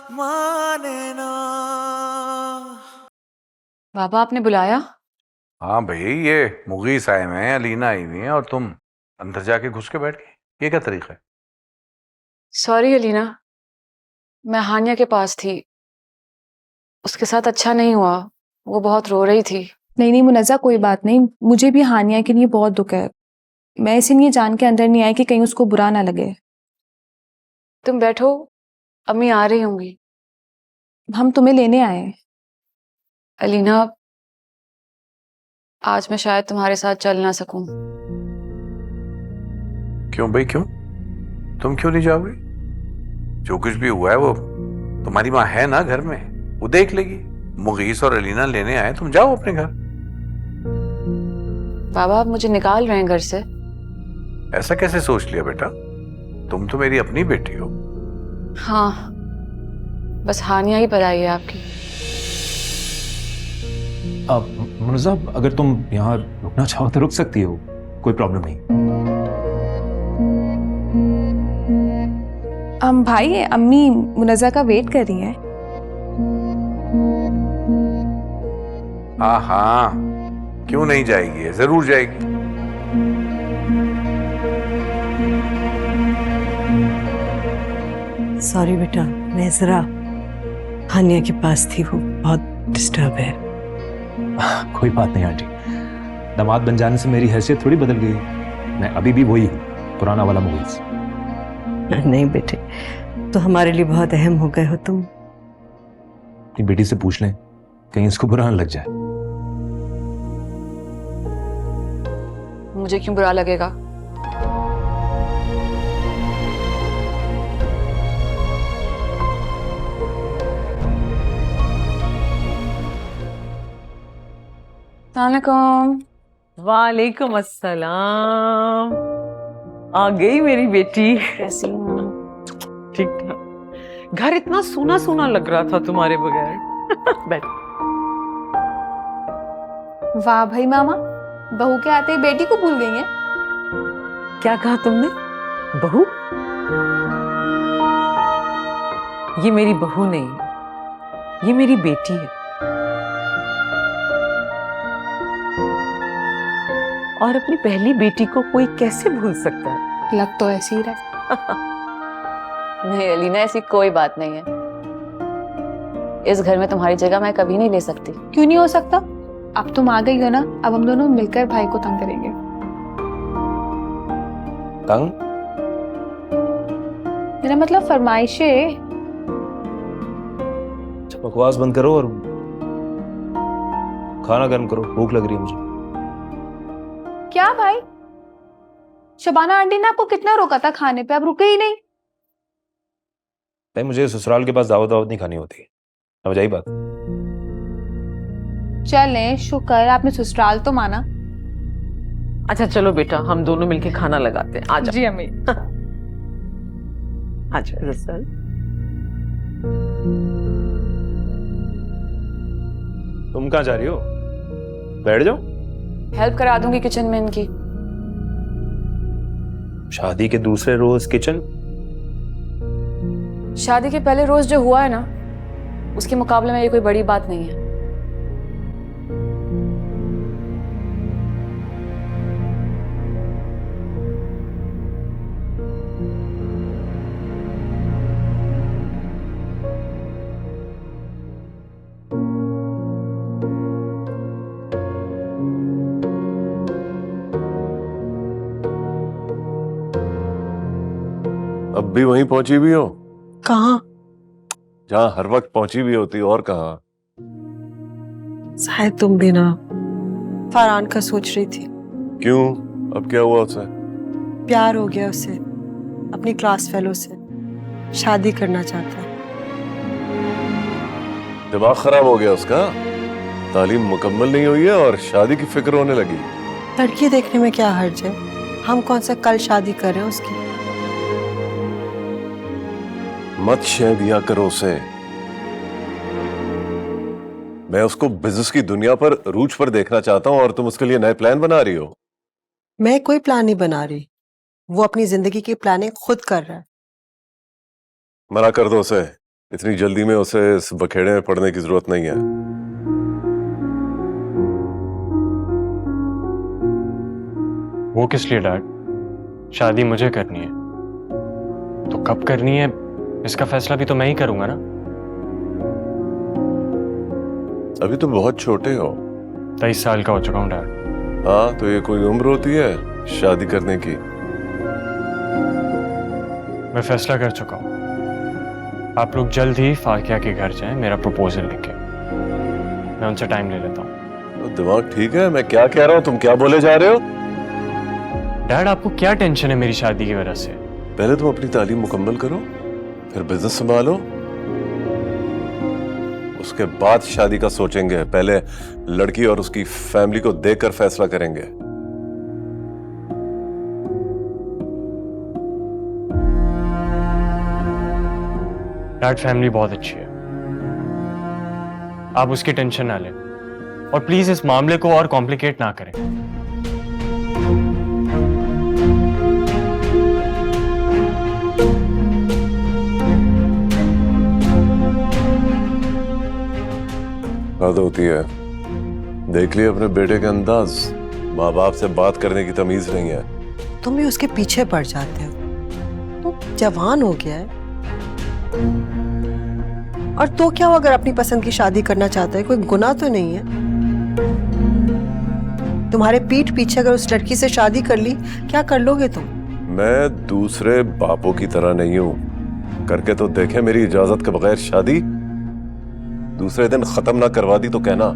माने ना। बाबा आपने बुलाया? हाँ भाई, ये मुगीस आए हुए हैं, अलीना आई हुई है और तुम अंदर जाके घुस के बैठ गई। ये क्या तरीका है? सॉरी अलीना, मैं हानिया के पास थी, उसके साथ अच्छा नहीं हुआ। वो बहुत रो रही थी। नहीं नहीं मुनज़्ज़ा, कोई बात नहीं। मुझे भी हानिया के लिए बहुत दुख है। मैं इसीलिए जान के अंदर नहीं आई कि कहीं उसको बुरा ना लगे। तुम बैठो, अम्मी आ रही होंगी। हम तुम्हें लेने आए हैं। अलीना, आज मैं शायद तुम्हारे साथ चल ना सकूं। क्यों भाई, क्यों? तुम क्यों नहीं जाओगे? जो कुछ भी हुआ है वो तुम्हारी माँ है ना घर में, वो देख लेगी। मुगीस और अलीना लेने आए, तुम जाओ अपने घर। बाबा आप मुझे निकाल रहे हैं घर से? ऐसा कैसे सोच लिया बेटा? तुम तो मेरी अपनी बेटी हो। हाँ, बस हानिया ही पराई है आपकी। अब मुनज़्ज़ा, अगर तुम यहाँ रुकना चाहो तो रुक सकती हो, कोई प्रॉब्लम नहीं। भाई, अम्मी मुनज़्ज़ा का वेट कर रही है। हाँ हाँ, क्यों नहीं जाएगी? जरूर जाएगी। सॉरी बेटा, मैं जरा हानिया के पास थी, वो बहुत डिस्टर्ब है। कोई बात नहीं आंटी, दामाद बन जाने से मेरी हैसियत थोड़ी बदल गई। मैं अभी भी वही हूँ, पुराना वाला मुगीस। नहीं बेटे, तो हमारे लिए बहुत अहम हो गए हो तुम। अपनी बेटी से पूछ लें, कहीं इसको बुरा न लग जाए। मुझे क्यों बुरा लगेगा? अस्सलामुअलैकुम। वालेकुम अस्सलाम। आ गई मेरी बेटी। कैसी हूँ? ठीक ठाक। घर इतना सूना सूना लग रहा था तुम्हारे बगैर। बैठ। वाह भाई मामा, बहू के आते ही बेटी को भूल गई हैं। क्या कहा तुमने? बहू? ये मेरी बहू नहीं, ये मेरी बेटी है। और अपनी पहली बेटी को कोई कैसे भूल सकता है? लग तो ऐसी ही रहा। नहीं अलीना, ऐसी कोई बात नहीं है। इस घर में तुम्हारी जगह मैं कभी नहीं ले सकती। क्यों नहीं हो सकता? अब तुम आ गई हो ना, अब हम दोनों मिलकर भाई को तंग करेंगे। तंग? मेरा मतलब फरमाइशें। बकवास बंद करो और खाना गर्म करो, भूख लग रही है मुझे। क्या भाई, शबाना आंटी ने आपको कितना रोका था खाने पे, अब रुके ही नहीं। नहीं, मुझे ससुराल के पास दावत दावत नहीं खानी होती, समझ आई बात? चलें, शुक्र आपने ससुराल तो माना। अच्छा चलो बेटा, हम दोनों मिलके खाना लगाते हैं। आ जाओ। जी अम्मी। आ जाओ रसल। तुम कहाँ जा रही हो? बैठ जाओ। हेल्प करा दूंगी किचन में इनकी। शादी के दूसरे रोज किचन? शादी के पहले रोज जो हुआ है ना, उसके मुकाबले में ये कोई बड़ी बात नहीं है। अब भी वहीं पहुंची भी हो कहाँ? जहां हर वक्त पहुंची भी होती, और कहाँ? शायद तुम भी ना फरहान का सोच रही थी। क्यों? अब क्या हुआ उससे? प्यार हो गया उसे अपनी क्लास फेलो से, शादी करना चाहता है। दिमाग खराब हो गया उसका? तालीम मुकम्मल नहीं हुई है और शादी की फिक्र होने लगी। लड़की देखने में क्या हर्ज है? हम कौन सा कल शादी कर रहे हैं उसकी। मत शह दिया करो उसे। मैं उसको बिजनेस की दुनिया पर रूज पर देखना चाहता हूं और तुम उसके लिए नए प्लान बना रही हो। मैं कोई प्लान नहीं बना रही, वो अपनी जिंदगी की प्लानिंग खुद कर रहा है। मना कर दो उसे। इतनी जल्दी में उसे इस बखेड़े में पड़ने की जरूरत नहीं है। वो किस लिए डैड? शादी मुझे करनी है, तो कब करनी है इसका फैसला भी तो मैं ही करूंगा ना। अभी तो बहुत छोटे हो। 23 साल का हो चुका हूँ डैड। हाँ, तो ये कोई उम्र होती है शादी करने की? मैं फैसला कर चुका हूँ। आप लोग जल्द ही फाकिया के घर जाएं मेरा प्रपोजल लेके। मैं उनसे टाइम ले लेता हूँ। तो दिमाग ठीक है? मैं क्या कह रहा हूँ, तुम क्या बोले जा रहे हो? डैड आपको क्या टेंशन है मेरी शादी की वजह से? पहले तुम अपनी तालीम मुकम्मल करो, फिर बिजनेस संभालो, उसके बाद शादी का सोचेंगे। पहले लड़की और उसकी फैमिली को देखकर फैसला करेंगे। डैड फैमिली बहुत अच्छी है, आप उसकी टेंशन ना लें और प्लीज इस मामले को और कॉम्प्लिकेट ना करें। हद होती है। देख लिया अपने बेटे के अंदाज, माँ बाप से बात करने की तमीज नहीं है। तुम भी उसके पीछे पड़ जाते हो। तो जवान हो गया है, और तो क्या हो अगर अपनी पसंद की शादी करना चाहता है, कोई गुनाह तो नहीं है। तुम्हारे पीठ पीछे अगर उस लड़की से शादी कर ली, क्या कर लोगे तुम? मैं दूसरे बापों की तरह नहीं हूं। करके तो देखे मेरी इजाजत के बगैर शादी। दूसरे दिन खत्म ना करवा दी तो कहना।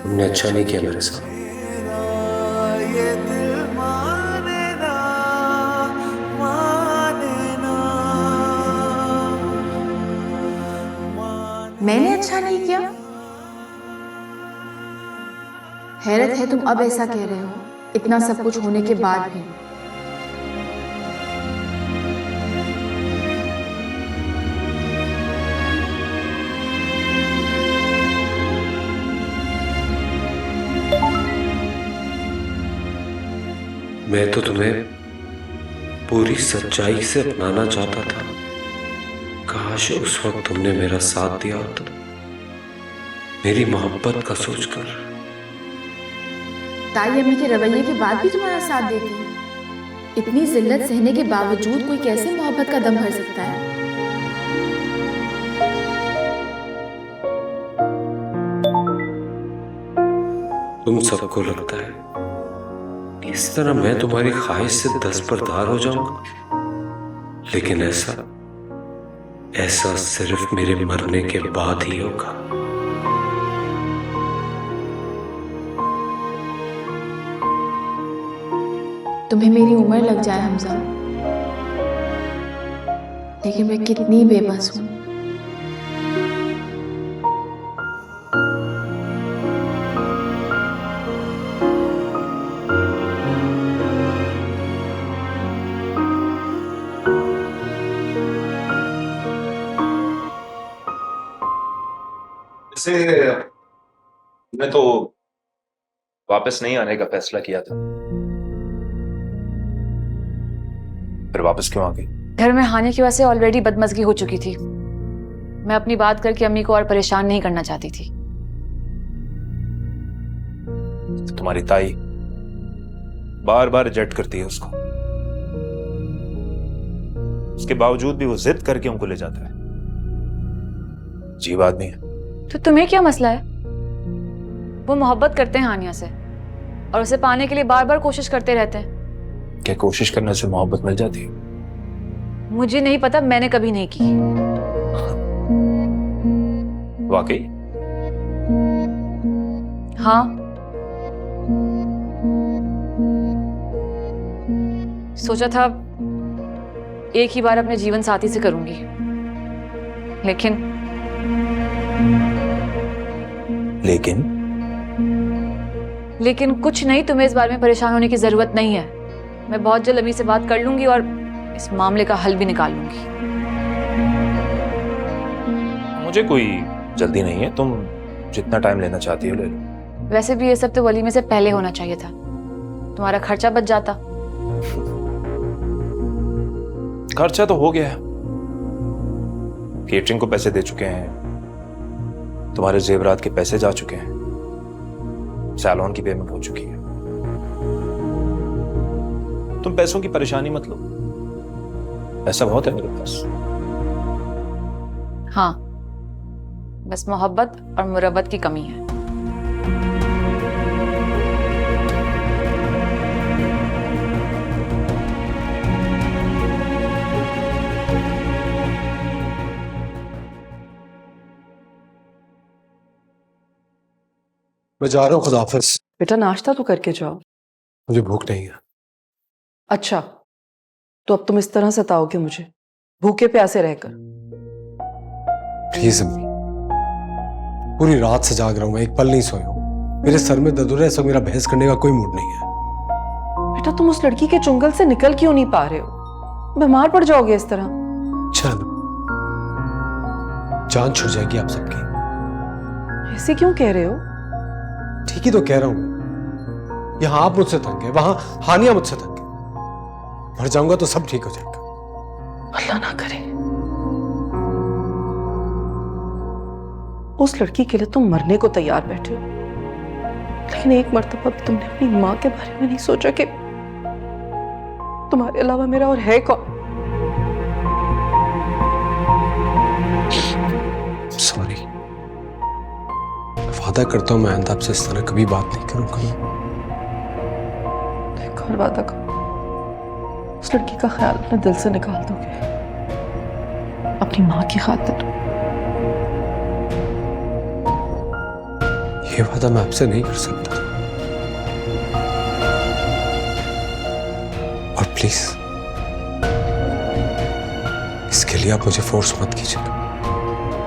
तुमने अच्छा नहीं किया मेरे साथ। मैंने अच्छा नहीं किया? हैरत है तुम अब ऐसा कह रहे हो, इतना सब कुछ होने के बाद भी। मैं तो तुम्हें पूरी सच्चाई से अपनाना चाहता था। काश उस वक्त तुमने मेरा साथ दिया होता, मेरी मोहब्बत का सोचकर। ताई अम्मी के रवैये के बाद भी तुम्हारा साथ देती। इतनी जिल्लत सहने के बावजूद कोई कैसे मोहब्बत का दम भर सकता है? तुम सबको लगता है इस तरह मैं तुम्हारी ख्वाहिश से दस्तबरदार हो जाऊंगा, लेकिन ऐसा सिर्फ मेरे मरने के बाद ही होगा। तुम्हें मेरी उम्र लग जाए हमजा, लेकिन मैं कितनी बेबस हूं। मैं तो वापस नहीं आने का फैसला किया था, फिर वापस क्यों आ गई? घर में हानिया की वजह से ऑलरेडी बदमज़गी हो चुकी थी। मैं अपनी बात करके अम्मी को और परेशान नहीं करना चाहती थी। तुम्हारी ताई बार बार रिजेक्ट करती है उसको, उसके बावजूद भी वो जिद करके उनको ले जाता है। अजीब आदमी है। तो तुम्हें क्या मसला है? वो मोहब्बत करते हैं हानिया से और उसे पाने के लिए बार बार कोशिश करते रहते हैं। क्या कोशिश करने से मोहब्बत मिल जाती है? मुझे नहीं पता, मैंने कभी नहीं की। वाकई? हाँ, सोचा था एक ही बार अपने जीवन साथी से करूंगी, लेकिन लेकिन कुछ नहीं, तुम्हें इस बारे में परेशान होने की जरूरत नहीं है। मैं बहुत जल्द अम्मी से बात कर लूंगी और इस मामले का हल भी निकाल लूंगी। मुझे कोई जल्दी नहीं है, तुम जितना टाइम लेना चाहती हो ले लो। वैसे भी ये सब तो वलीमे से पहले होना चाहिए था, तुम्हारा खर्चा बच जाता। खर्चा तो हो गया है, केटरिंग को पैसे दे चुके हैं, तुम्हारे जेवरात के पैसे जा चुके हैं, सैलून की पेमेंट हो चुकी है। तुम पैसों की परेशानी मत लो, पैसा बहुत है मेरे पास। हाँ, बस मोहब्बत और मुरब्बत की कमी है। मैं जा रहा हूँ, खुदा हाफिज। बेटा नाश्ता तो करके जाओ। मुझे भूख नहीं है। अच्छा, तो अब तुम इस तरह सताओगे मुझे भूखे प्यासे रहकर? प्लीज अम्मी, पूरी रात से जाग रहा हूँ मैं, एक पल नहीं सोया हूँ। मेरे सर में दर्द हो रहा है, सब मेरा बहस करने का कोई मूड नहीं है। बेटा तुम उस लड़की के चुंगल से निकल क्यों नहीं पा रहे हो? बीमार पड़ जाओगे इस तरह। चल, जान छुट जाएगी आप सबकी। ऐसे क्यों कह रहे हो? ठीक ही तो कह रहा हूँ। यहाँ आप मुझसे तंग है, वहां हानिया मुझसे तंग है। मर जाऊंगा तो सब ठीक हो जाएगा। अल्लाह ना करे। उस लड़की के लिए तुम मरने को तैयार बैठे हो, लेकिन एक मर्तबा भी तुमने अपनी माँ के बारे में नहीं सोचा कि तुम्हारे अलावा मेरा और है कौन? सॉरी, वादा करता हूँ मैं आइंदा आपसे इस तरह कभी बात नहीं करूंगा। एक और वादा करो, उस लड़की का ख्याल अपने दिल से निकाल दोगे, अपनी माँ की खातिर। ये वादा मैं आपसे नहीं कर सकता। और प्लीज इसके लिए आप मुझे फोर्स मत कीजिए।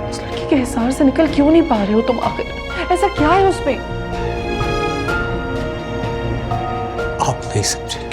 उस लड़की के हिसार से निकल क्यों नहीं पा रहे हो तुम? आखिर ऐसा क्या है उसमें? आप नहीं समझेंगे।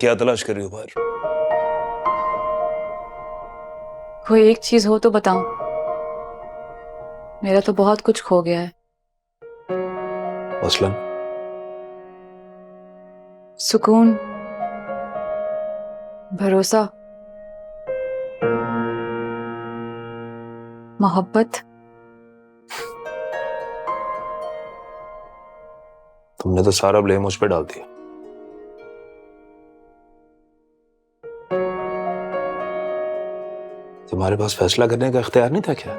क्या तलाश कर रही हो बाहर? कोई एक चीज हो तो बताओ, मेरा तो बहुत कुछ खो गया है। मसलन? सुकून, भरोसा, मोहब्बत। तुमने तो सारा ब्लेम मुझ पे डाल दिया। तुम्हारे पास फैसला करने का इख्तियार नहीं था क्या?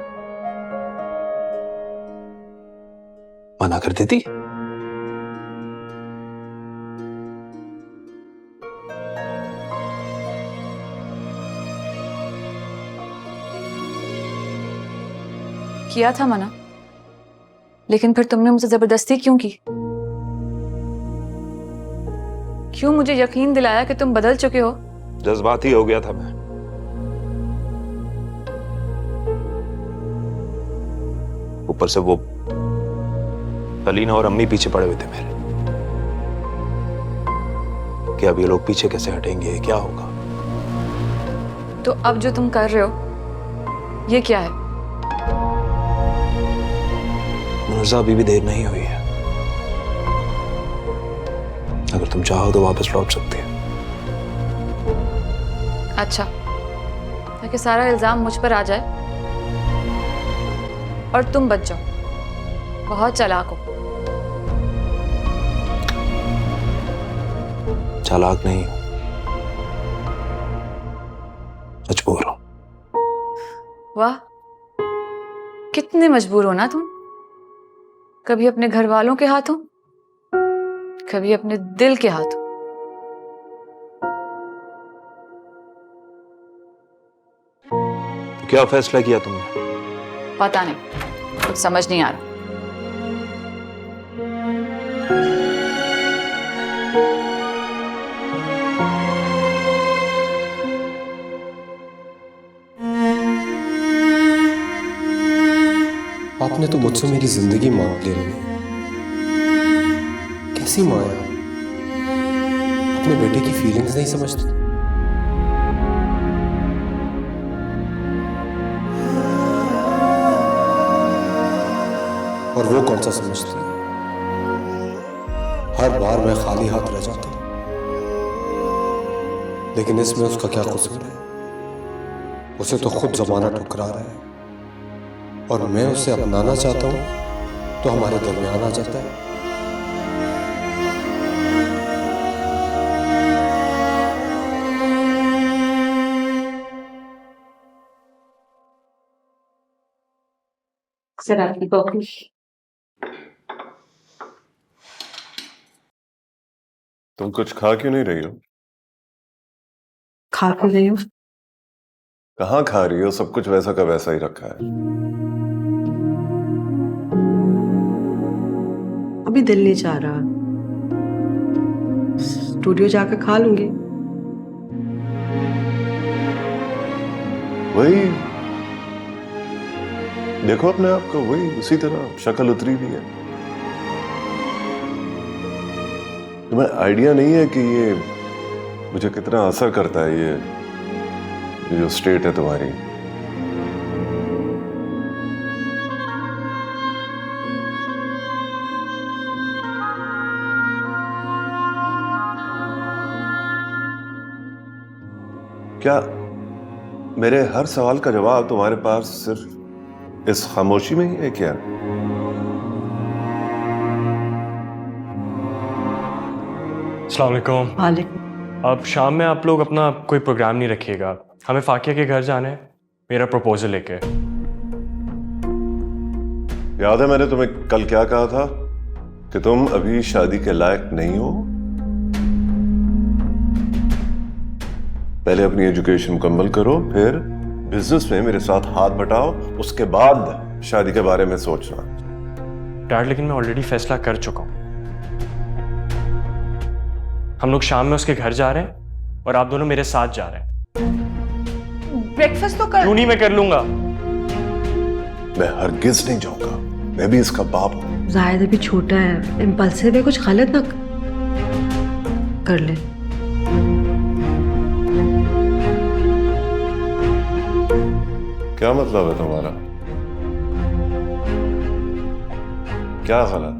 मना कर देती। किया था मना, लेकिन फिर तुमने मुझसे जबरदस्ती क्यों की? क्यों मुझे यकीन दिलाया कि तुम बदल चुके हो? जज्बाती हो गया था मैं। ऊपर से वो अलीना और अम्मी पीछे पड़े हुए थे मेरे कि अब ये लोग पीछे कैसे हटेंगे, क्या होगा। तो अब जो तुम कर रहे हो ये क्या है? मुनज़्ज़ा अभी भी देर नहीं हुई है। अगर तुम चाहो तो वापस लौट सकती है। अच्छा, ताकि सारा इल्जाम मुझ पर आ जाए और तुम बच जाओ। बहुत चालाक हो। चालाक नहीं, मजबूर हूं। वाह, कितने मजबूर हो ना तुम। कभी अपने घर वालों के हाथों, कभी अपने दिल के हाथों। तो क्या फैसला किया तुमने? पता नहीं, कुछ समझ नहीं आ रहा। आपने तो मुझसे मेरी जिंदगी मांग ली रही। कैसी माँ है? अपने बेटे की फीलिंग्स नहीं समझती। और वो कौन सा समझती है? हर बार मैं खाली हाथ रह जाता हूं, लेकिन इसमें उसका क्या कसूर है? उसे तो खुद जमाना ठुकरा रहा है और मैं उसे अपनाना चाहता हूं तो हमारे दरमियान आ जाता है। सर आपकी कॉफी। तुम कुछ खा क्यों नहीं रही हो? खा भी रही हूँ। कहाँ खा रही हो? सब कुछ वैसा का वैसा ही रखा है। अभी दिल नहीं चाह रहा, स्टूडियो जाकर खा लूंगी। वही देखो अपने आप को, वही उसी तरह शक्ल उतरी हुई है। तुम्हें आइडिया नहीं है कि ये मुझे कितना असर करता है, ये जो स्टेट है तुम्हारी। क्या मेरे हर सवाल का जवाब तुम्हारे पास सिर्फ इस खामोशी में ही है क्या? अस्सलाम वालेकुम। वालेकुम। अब शाम में आप लोग अपना कोई प्रोग्राम नहीं रखिएगा। हमें फाकिया के घर जाना है, मेरा प्रपोजल लेके। याद है मैंने तुम्हें कल क्या कहा था कि तुम अभी शादी के लायक नहीं हो? पहले अपनी एजुकेशन मुकम्मल करो, फिर बिजनेस में मेरे साथ हाथ बटाओ, उसके बाद शादी के बारे में सोचना। डैड, लेकिन मैं ऑलरेडी फैसला कर चुका हूं। हम लोग शाम में उसके घर जा रहे हैं और आप दोनों मेरे साथ जा रहे हैं। ब्रेकफास्ट तो कर। क्यों नहीं, मैं कर लूंगा। मैं हरगिज नहीं जाऊंगा, मैं भी इसका बाप हूं। जायद अभी छोटा है, इम्पल्सिव है, कुछ गलत ना कर ले। क्या मतलब है तुम्हारा? क्या गलत?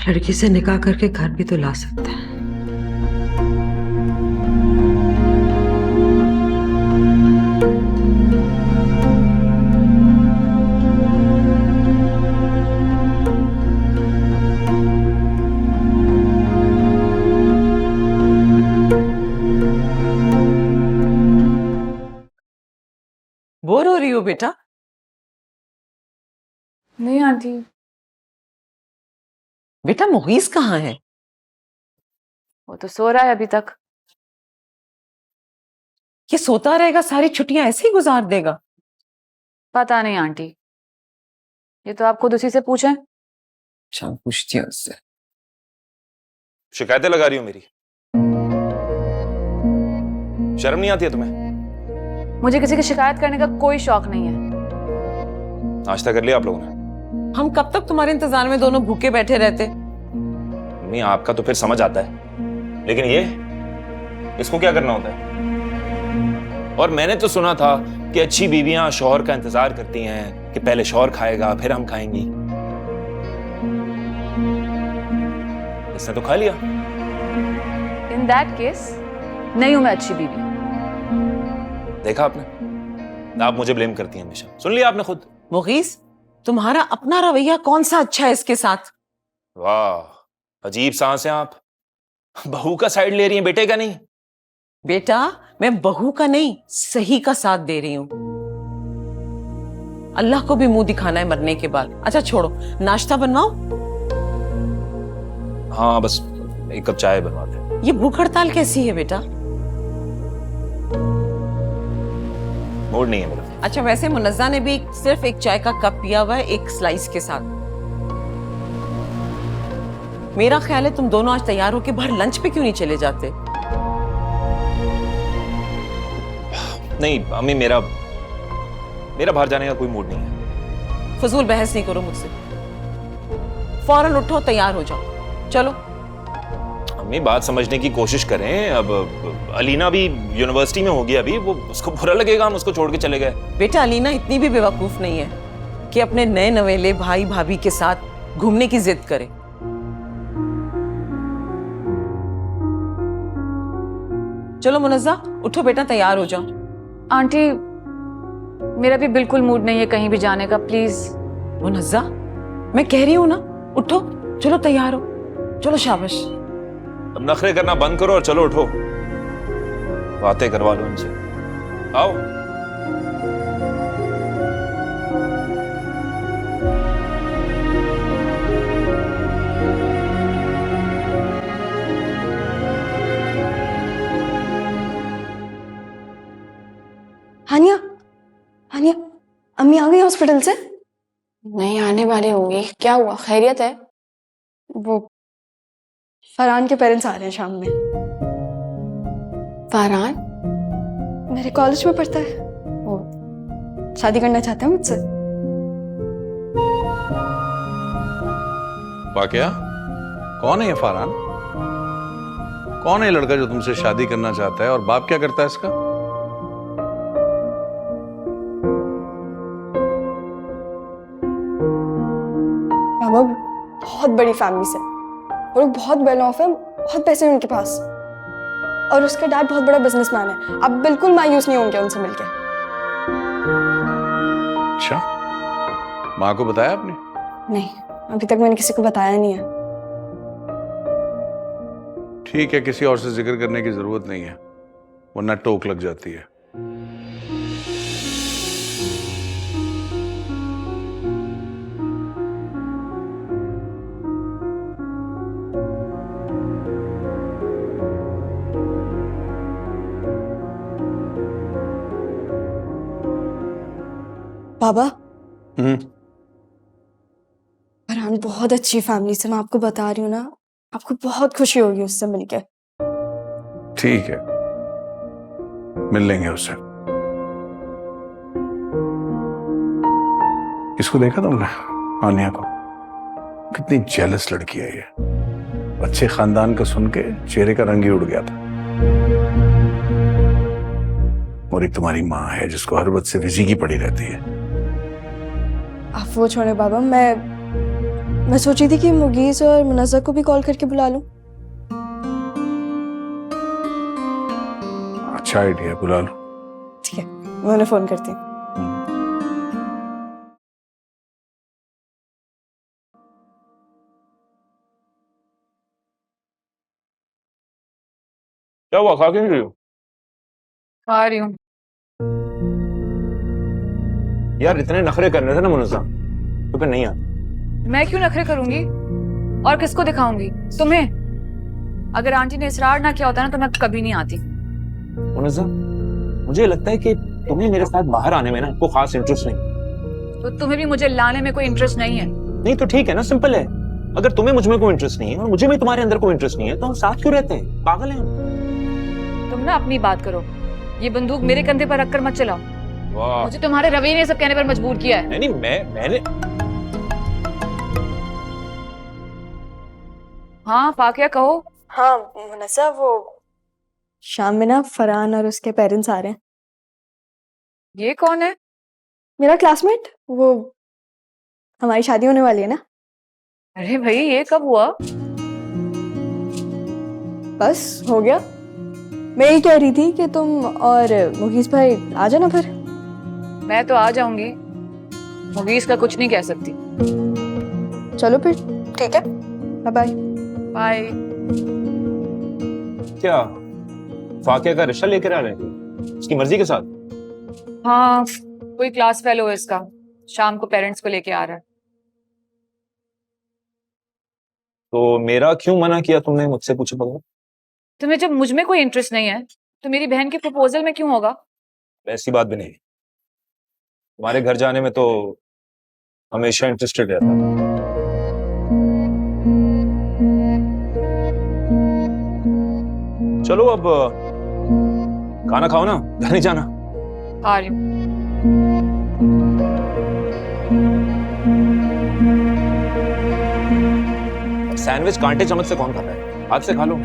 लड़की से निकाह करके घर भी तो ला सकते हैं। बोर हो रही हो बेटा? नहीं आंटी। बेटा मुगीस कहाँ है? वो तो सो रहा है अभी तक। ये सोता रहेगा, सारी छुट्टियां ऐसे ही गुजार देगा? पता नहीं आंटी, ये तो आप खुद उसी से पूछें। शाम पूछती हूँ उससे। शिकायतें लगा रही हो मेरी? शर्म नहीं आती है तुम्हें? मुझे किसी की शिकायत करने का कोई शौक नहीं है। नाश्ता कर लिया आप लोगों ने? हम कब तक तुम्हारे इंतजार में दोनों भूखे बैठे रहते? मम्मी आपका तो फिर समझ आता है, लेकिन ये इसको क्या करना होता है? और मैंने तो सुना था कि अच्छी बीवियां शौहर का इंतजार करती हैं कि पहले शौहर खाएगा फिर हम खाएंगी। इसने तो खा लिया। इन दैट केस नहीं हूं मैं अच्छी बीवी। देखा आपने, आप मुझे ब्लेम करती हैं हमेशा। सुन लिया आपने खुद। मुगीस, तुम्हारा अपना रवैया कौन सा अच्छा है इसके साथ? वाह, अजीब सांस है आप। बहू का साइड ले रही हैं, बेटे का नहीं। बेटा, मैं बहू का नहीं सही का साथ दे रही हूँ। अल्लाह को भी मुंह दिखाना है मरने के बाद। अच्छा छोड़ो, नाश्ता बनवाओ? हाँ बस एक कप चाय बनवा दे। ये भूख हड़ताल कैसी है बेटा? मूड नहीं है मेरा। अच्छा वैसे मुनज्जा ने भी सिर्फ एक चाय का कप पिया हुआ है, एक स्लाइस के साथ। मेरा ख्याल है तुम दोनों आज तैयार होके बाहर लंच पे क्यों नहीं चले जाते? नहीं अम्मी, मेरा बाहर जाने का कोई मूड नहीं है। फजूल बहस नहीं करो मुझसे। फौरन उठो, तैयार हो जाओ, चलो। अम्मी बात समझने की कोशिश करें। अब अलीना भी यूनिवर्सिटी में होगी अभी, वो उसको बुरा लगेगा हम उसको छोड़ के चले गए। बेटा अलीना इतनी भी बेवकूफ नहीं है कि अपने नए नवेले भाई भाभी के साथ घूमने की जिद करे। चलो मुनज्जा, उठो बेटा, तैयार हो जाओ। आंटी मेरा भी बिल्कुल मूड नहीं है कहीं भी जाने का, प्लीज। मुनज्जा, मैं कह रही हूं ना, उठो, चलो तैयार हो, चलो शाबाश। अब नखरे करना बंद करो और चलो उठो, बातें करवा लो इनसे। आओ। हानिया, हानिया, अम्मी आ गई हॉस्पिटल से? नहीं, आने वाली होंगी। क्या हुआ, खैरियत है? वो फरहान के पेरेंट्स आ रहे हैं शाम में। फरहान मेरे कॉलेज में पढ़ता है, वो शादी करना चाहते हैं मुझसे। वाकया कौन है ये फरहान? कौन है ये लड़का जो तुमसे शादी करना चाहता है, और बाप क्या करता है इसका? बाबा बहुत बड़ी फैमिली से, वो लोग बहुत वेल ऑफ है, बहुत पैसे हैं उनके पास, और उसका डैड बहुत बड़ा बिजनेसमैन है। आप बिल्कुल मायूस नहीं होंगे उनसे मिलके। अच्छा, माँ को बताया आपने? नहीं, अभी तक मैंने किसी को बताया नहीं है। ठीक है, किसी और से जिक्र करने की जरूरत नहीं है, वरना टोक लग जाती है। बाबा, फरहान बहुत अच्छी फैमिली से, मैं आपको बता रही हूँ ना, आपको बहुत खुशी होगी उससे मिलके। ठीक है, मिल लेंगे उससे। इसको देखा तुमने, आनिया को? कितनी जेलस लड़की है ये। अच्छे खानदान का सुन के चेहरे का रंग ही उड़ गया था। और एक तुम्हारी माँ है जिसको हर वक्त से बिजी की पड़ी रहती है। आप वो छोड़े बाबा, मैं सोची थी कि मुगीज और मुनज़्ज़ा को भी कॉल करके बुला लूं। अच्छा आइडिया, बुला लो। ठीक है, मैं उन्हें फोन करती हूँ। क्या हुआ, खा क्यों नहीं रही हो? खा रही हूँ। यार इतने नखरे करने थे ना मुनज़्ज़ा, तो फिर नहीं आ। मैं क्यों नखरे करूंगी और किसको दिखाऊंगी? तुम्हें? अगर आंटी ने इसरार ना किया होता ना तो मैं कभी नहीं आती। मुनज़्ज़ा, मुझे लगता है कि तुम्हें मेरे साथ बाहर आने में ना कोई खास इंटरेस्ट नहीं। तो तुम्हें भी मुझे लाने में कोई इंटरेस्ट नहीं है? नहीं तो ठीक है ना, सिंपल है। अगर तुम्हें मुझ में कोई इंटरेस्ट नहीं है और मुझे भी तुम्हारे अंदर कोई इंटरेस्ट नहीं है तो हम साथ क्यों रहते हैं? पागल हैं हम। तुम ना अपनी बात करो, ये बंदूक मेरे कंधे पर रखकर मत चलाओ। वाह। मुझे तुम्हारे रवैये ने सब कहने पर मजबूर किया है। नहीं मैंने हाँ फाकिया कहो। हाँ मुनस्सा, वो शाम में ना फरहान और उसके पेरेंट्स आ रहे हैं। ये कौन है? मेरा क्लासमेट, वो हमारी शादी होने वाली है ना। अरे भाई ये कब हुआ? बस हो गया। मैं यही कह रही थी कि तुम और मुगीस भाई आ जाना फिर। मैं तो आ जाऊंगी, मुगीस का कुछ नहीं कह सकती। चलो फिर ठीक है, बाय बाय। बाय। क्या फाकिया का रिश्ता लेकर आ रहे हैं उसकी मर्जी के साथ? हाँ कोई क्लास फेलो है इसका, शाम को पेरेंट्स को लेके आ रहा है। तो मेरा क्यों मना किया तुमने, मुझसे पूछो बगैर? तुम्हें जब मुझ में कोई इंटरेस्ट नहीं है तो मेरी बहन के प्रपोजल में क्यों होगा? ऐसी बात भी नहीं। तुम्हारे घर जाने में तो हमेशा इंटरेस्टेड रहता। चलो अब खाना खाओ ना, घर नहीं जाना? आ रही हूँ। सैंडविच कांटे चम्मच से कौन खाता है? हाथ से खा लो।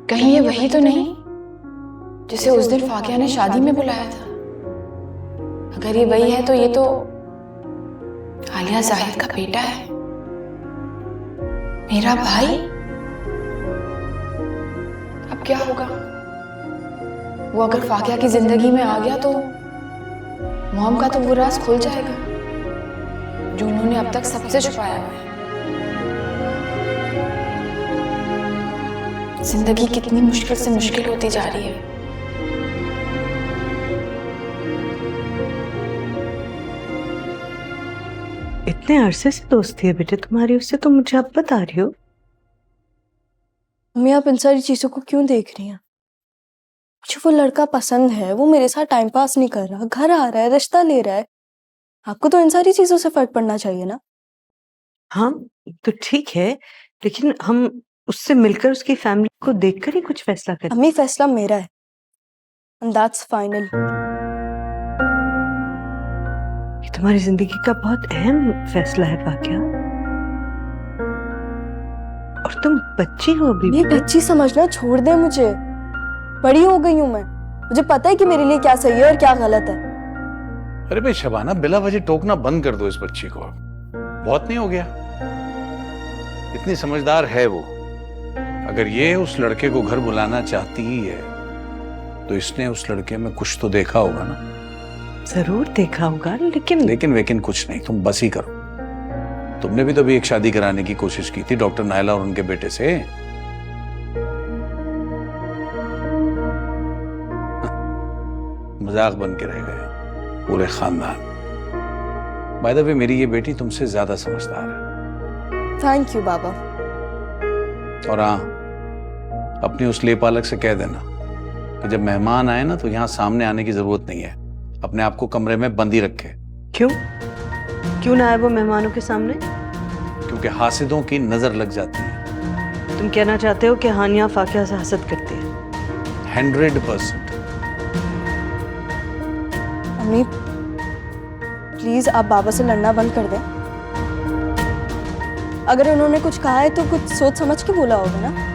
कहीं ये वही तो नहीं जिसे उस दिन फाकिया ने शादी में बुलाया था? अगर ये वही है तो ये तो आलिया जाहिद का बेटा है, मेरा भाई। अब क्या होगा? वो अगर फाकिया की जिंदगी में आ गया तो मॉम का तो वो राज खुल जाएगा जो उन्होंने अब तक सबसे छुपाया हुआ है। जिंदगी कितनी मुश्किल से मुश्किल होती जा रही है। इतने अरसे से दोस्ती है बेटे तुम्हारी उससे, तो मुझे अब बता रही हो? मम्मी आप इन सारी चीजों को क्यों देख रही हैं? मुझे वो लड़का पसंद है, वो मेरे साथ टाइम पास नहीं कर रहा, घर आ रहा है, रिश्ता ले रहा है। आपको तो इन सारी चीजों से फर्क पड़ना चाहिए ना। हाँ तो ठीक है, लेकिन हम उससे मिलकर उसकी फैमिली को देखकर ही कुछ फैसला करें। मम्मी फैसला मेरा है, and that's final। ये तुम्हारी जिंदगी का बहुत अहम फैसला है फाकिया, और तुम बच्ची हो अभी। ये बच्ची समझना छोड़ दे मुझे, बड़ी हो गई हूं मैं, मुझे पता है कि मेरे लिए क्या सही है और क्या गलत है। अरे भाई शबाना, बिला वजह टोकना बंद कर दो इस बच्ची को। बहुत नहीं हो गया? इतनी समझदार है वो। अगर ये उस लड़के को घर बुलाना चाहती ही है तो इसने उस लड़के में कुछ तो देखा होगा ना। जरूर देखा होगा, लेकिन कुछ नहीं, तुम बस ही करो। तुमने भी तो अभी एक शादी कराने की कोशिश की थी डॉक्टर नायला और उनके बेटे से। मजाक बन के रह गए पूरे खानदान। बाय द वे मेरी ये बेटी तुमसे ज्यादा समझदार है। थैंक यू बाबा। और हाँ, अपनी उस लेपालक से कह देना कि जब मेहमान आए ना तो यहाँ सामने आने की जरूरत नहीं है, अपने आप को कमरे में बंद ही रखे। क्यों ना आए वो मेहमानों के सामने? क्योंकि हासिदों की नजर लग जाती है। तुम कहना चाहते हो कि हानिया फाकिया से हसद करती है? 100%। मम्मी प्लीज आप बाबा से लड़ना बंद कर दें। अगर उन्होंने कुछ कहा है तो कुछ सोच समझ के बोला होगा ना।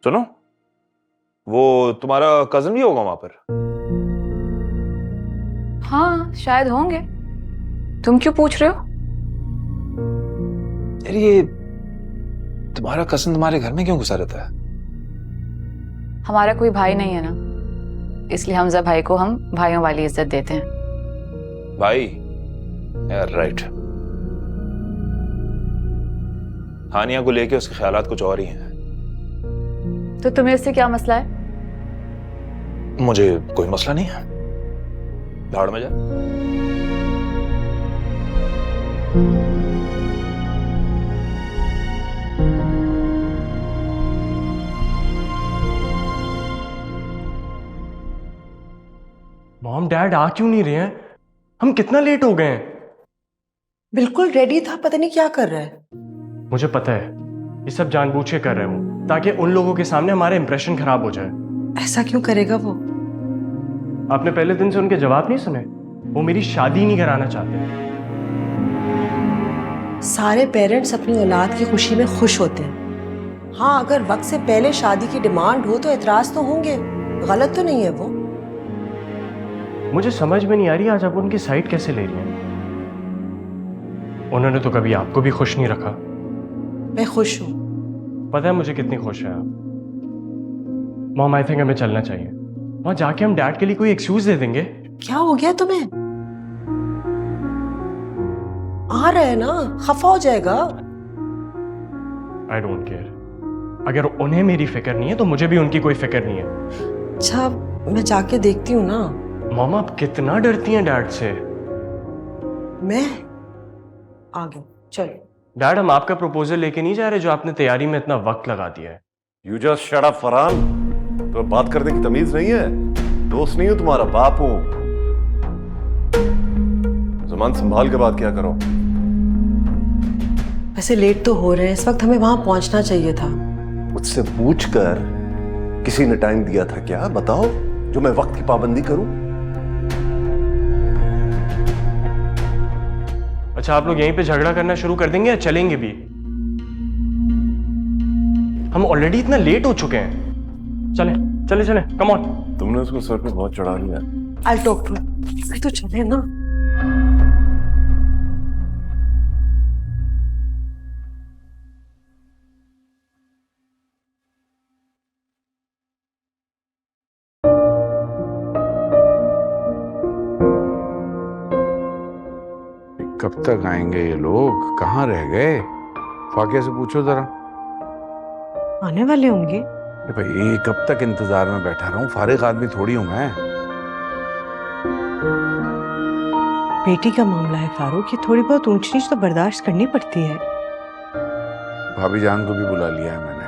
सुनो, वो तुम्हारा कजन भी होगा वहां पर? हाँ शायद होंगे। तुम क्यों पूछ रहे हो? यार ये तुम्हारा कजन तुम्हारे घर में क्यों घुसा रहता है? हमारा कोई भाई नहीं है ना, इसलिए हमजा भाई को हम भाइयों वाली इज्जत देते हैं। भाई यार, राइट। हानिया को लेके उसके ख्यालात कुछ और ही हैं। तो तुम्हें इससे क्या मसला है? मुझे कोई मसला नहीं है, भाड़ में जा। मॉम डैड आ क्यों नहीं रहे हैं? हम कितना लेट हो गए हैं? बिल्कुल रेडी था, पता नहीं क्या कर रहा है। मुझे पता है, ये सब जानबूझ के कर रहे हो ताकि उन लोगों के सामने हमारा इंप्रेशन खराब हो जाए। ऐसा क्यों करेगा वो? आपने पहले दिन से उनके जवाब नहीं सुने? वो मेरी शादी नहीं कराना चाहते। सारे पेरेंट्स अपनी औलाद की खुशी में खुश होते हैं। हाँ, अगर वक्त से पहले शादी की डिमांड हो तो एतराज तो होंगे, गलत तो नहीं है वो। मुझे समझ में नहीं आ रही आज आप उनकी साइड कैसे ले रही हैं। उन्होंने तो कभी आपको भी खुश नहीं रखा। मैं खुश हूँ। पता है मुझे कितनी खुश है आप। मॉम आई थिंक हमें चलना चाहिए। वहां जाके हम डैड के लिए कोई एक्सक्यूज दे देंगे। क्या हो गया तुम्हें? आ रहा है ना, खफा हो जाएगा। I don't care. अगर उन्हें मेरी फिक्र नहीं है तो मुझे भी उनकी कोई फिक्र नहीं है। अच्छा, मैं जाके देखती हूँ ना। मॉम आप कितना डरती हैं डैड से। मैं आ गई, चलो। डैड हम आपका प्रपोजल लेके नहीं जा रहे जो आपने तैयारी में इतना वक्त लगा दिया है। You just shut up Farhan. तो बात करने की तमीज नहीं है? दोस्त नहीं हूं, तुम्हारा बाप हूं। ज़बान संभाल के बात किया करो। वैसे लेट तो हो रहे हैं, इस वक्त हमें वहां पहुंचना चाहिए था। मुझसे पूछकर किसी ने टाइम दिया था क्या? बताओ, जो मैं वक्त की पाबंदी करूं। अच्छा आप लोग यहीं पे झगड़ा करना शुरू कर देंगे या चलेंगे भी? हम ऑलरेडी इतना लेट हो चुके हैं। चले चले चले, कम ऑन। तुमने उसको सर पे बहुत चढ़ा लिया। I'll talk to him। तो चले ना। कब तक आएंगे ये लोग? कहाँ रह गए? फाकिया से पूछो जरा। आने वाले होंगे। अरे भाई कब तक इंतजार में बैठा रहूं? फारिग आदमी थोड़ी हूं मैं। बेटी का मामला है फारूक, ये थोड़ी बहुत ऊंच नीच तो बर्दाश्त करनी पड़ती है। भाभी जान को भी बुला लिया है मैंने।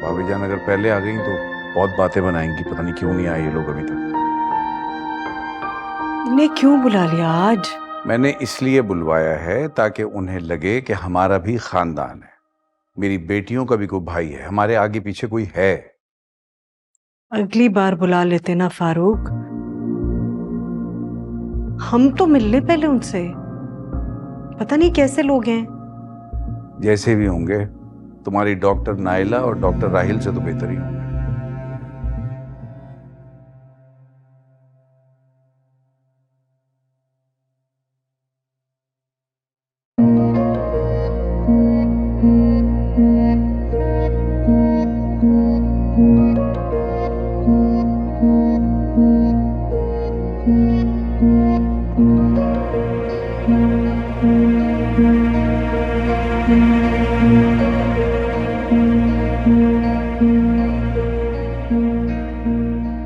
भाभी जान अगर पहले आ गई तो बहुत बातें बनाएंगी। पता नहीं क्यों नहीं आए ये लोग अभी तक। उन्हें क्यों बुला लिया आज? मैंने इसलिए बुलवाया है ताकि उन्हें लगे कि हमारा भी खानदान है, मेरी बेटियों का भी कोई भाई है, हमारे आगे पीछे कोई है। अगली बार बुला लेते ना फारूक। हम तो मिलने पहले उनसे। पता नहीं कैसे लोग हैं। जैसे भी होंगे, तुम्हारी डॉक्टर नाइला और डॉक्टर राहिल से तो बेहतर ही होंगे।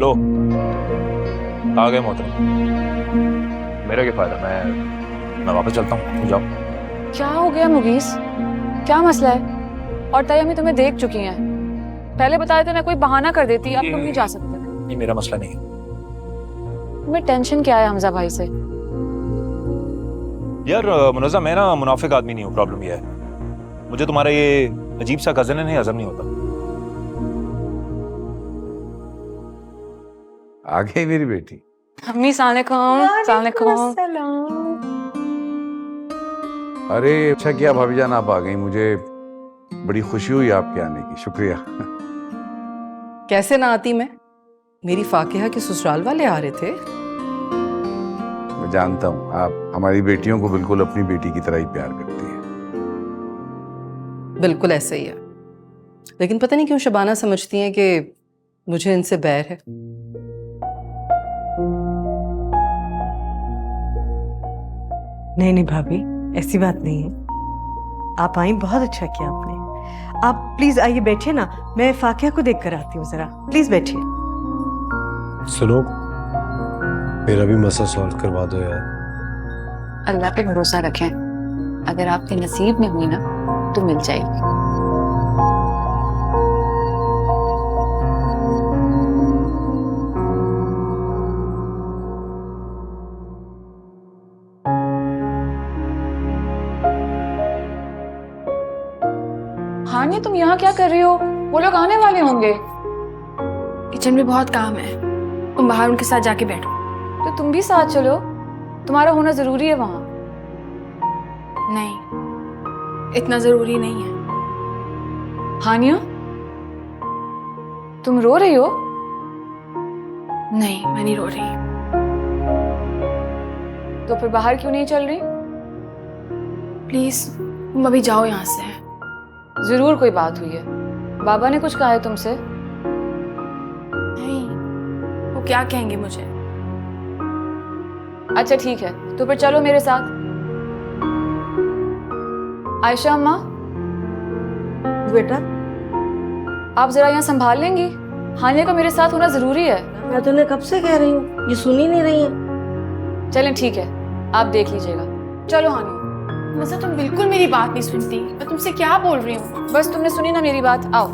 लो आ गए मोहतरम। मेरा क्या फायदा, मैं वापस चलता हूँ, तुम जाओ। क्या हो गया मुगीस? क्या मसला है? और तयमी तुम्हें देख चुकी हैं। पहले बताए थे ना, कोई बहाना कर देती। अब तुम नहीं जा सकते। ये मेरा मसला नहीं है। तुम्हें टेंशन क्या है हमजा भाई से? यार मुनज़्ज़ा, मैं ना मुनाफिक आदमी नहीं हूँ। प्रॉब्लम ये है, मुझे तुम्हारा ये अजीब सा कज़न है, नहीं हजम नहीं होता। आ गई मेरी बेटी। अम्मी सलाम। अरे अच्छा किया भाभी जान आप आ गई, मुझे बड़ी खुशी हुई आपके आने की। शुक्रिया। कैसे ना आती मैं? मेरी फाकिहा के ससुराल वाले आ रहे थे। मैं जानता हूँ आप हमारी बेटियों को बिल्कुल अपनी बेटी की तरह ही प्यार करती है। बिल्कुल ऐसे ही है, लेकिन पता नहीं क्यों शबाना समझती हैं कि मुझे इनसे बैर है। नहीं नहीं भाभी, ऐसी बात नहीं है। आप आई, बहुत अच्छा किया आपने। आप प्लीज आइए, बैठिए ना, मैं फाकिया को देख कर आती हूँ जरा। प्लीज बैठिए। सुनो, मेरा भी मसला सॉल्व करवा दो यार। अल्लाह पे भरोसा रखें, अगर आपके नसीब में हुई ना तो मिल जाएगी। हानिया, तुम यहाँ क्या कर रही हो? वो लोग आने वाले होंगे। किचन में बहुत काम है, तुम बाहर उनके साथ जाके बैठो। तो तुम भी साथ चलो, तुम्हारा होना जरूरी है वहां। नहीं, इतना जरूरी नहीं है। हानिया, तुम रो रही हो? नहीं, मैं नहीं रो रही। तो फिर बाहर क्यों नहीं चल रही? प्लीज तुम अभी जाओ यहाँ से। जरूर कोई बात हुई है। बाबा ने कुछ कहा है तुमसे? नहीं, वो क्या कहेंगे मुझे? अच्छा ठीक है, तो फिर चलो मेरे साथ। आयशा अम्मा, बेटा, आप जरा यहाँ संभाल लेंगी? हानिया को मेरे साथ होना जरूरी है। मैं तुम्हें कब से कह रही हूँ, ये सुन ही नहीं रही है। चलें ठीक है, आप देख लीजिएगा। चलो हानिया। वैसे तुम बिल्कुल मेरी बात नहीं सुनती। मैं तुमसे क्या बोल रही हूँ? बस तुमने सुनी ना मेरी बात, आओ।